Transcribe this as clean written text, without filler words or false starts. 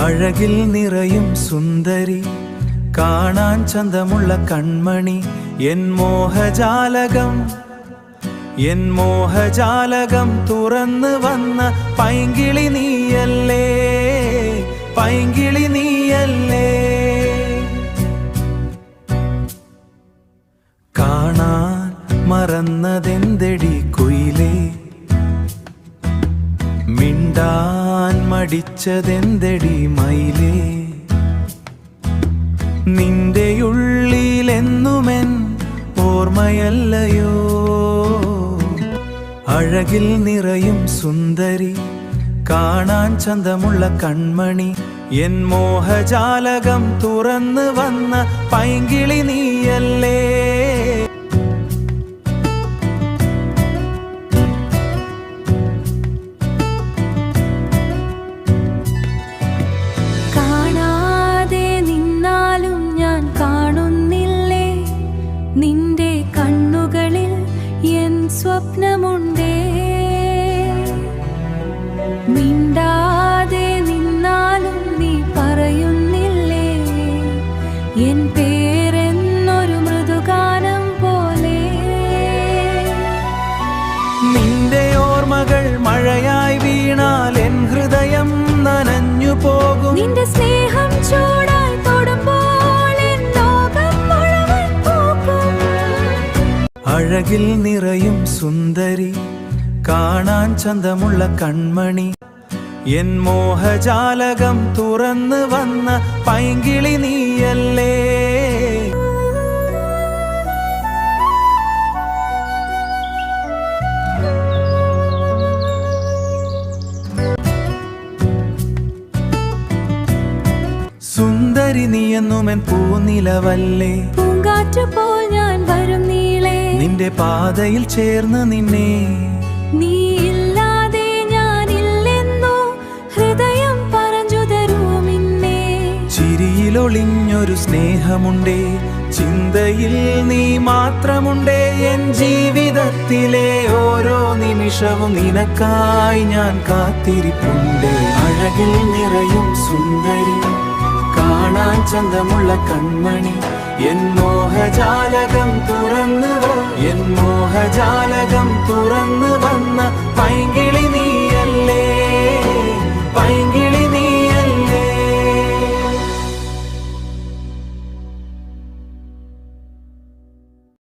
അഴകിൽ നിറയും സുന്ദരി, കാണാൻ ചന്തമുള്ള കൺമണി, N മോഹജാലകം N മോഹജാലകം തുറന്നു വന്ന പൈങ്കിളി നീയല്ലേ, പൈങ്കിളി നീയല്ലേ. കാണാൻ മറന്നതെന്തെടി കുയിലേ, മിണ്ടാൻ മടിച്ചതെന്തെടി മയിലേ. നിന്റെയുള്ളിലെന്നുമെൻ ഓർമ്മയല്ലയോ. അഴകിൽ നിറയും സുന്ദരി, കാണാൻ ചന്തമുള്ള കൺമണി, എൻ മോഹജാലകം തുറന്നു വന്ന പൈങ്കിളി നീയല്ലേ. കാണാതെ നിന്നാലും ഞാൻ കാണുന്നില്ലേ, നിന്റെ കണ്ണുകളിൽ എൻ സ്വപ്നമുണ്ടേ. മിണ്ടാതെ നിന്നാലും നീ പറയുന്നില്ലേ എൻ പേരെന്നൊരു മൃദുഗാനം പോലെ. നിന്റെ ഓർമ്മകൾ മഴയായി വീണാൽ എൻ ഹൃദയം നനഞ്ഞു പോകും. നിന്റെ സ്നേഹം ചൂടായി തൊടുമ്പോൾ എൻ ലോകം മുഴുവൻ പൂക്കും. അഴകിൽ നിറയും സുന്ദരി, കാണാൻ ചന്തമുള്ള കൺമണി, എൻ മോഹജാലകം തുറന്നു വന്ന പൈങ്കിളി നീയല്ലേ. സുന്ദരി നീയെന്നുമെൻ പൂനിലവല്ലേ, പൂങ്കാറ്റ് പോൽ ഞാൻ വരും നീളെ. നിന്റെ പാതയിൽ ചേർന്ന് നിന്നെ. നീ ഇല്ലാതെ ഞാനില്ലെന്നോ ഹൃദയം പറഞ്ഞു തരൂ മിന്നെ. ചിരിയിലൊളിഞ്ഞൊരു സ്നേഹമുണ്ടേ, ചിന്തയിൽ നീ മാത്രമുണ്ടേ. എൻ ജീവിതത്തിലെ ഓരോ നിമിഷവും നിനക്കായി ഞാൻ കാത്തിരിപ്പുണ്ടേ. അഴകിൽ നിറയും സുന്ദരി, കാണാൻ ചന്തമുള്ള കൺമണി, എൻ മോഹജാലകം തുറന്നു എൻ മോഹജാലകം തുറന്നു വന്ന പൈങ്കിളി നീയല്ലേ, പൈങ്കിളി.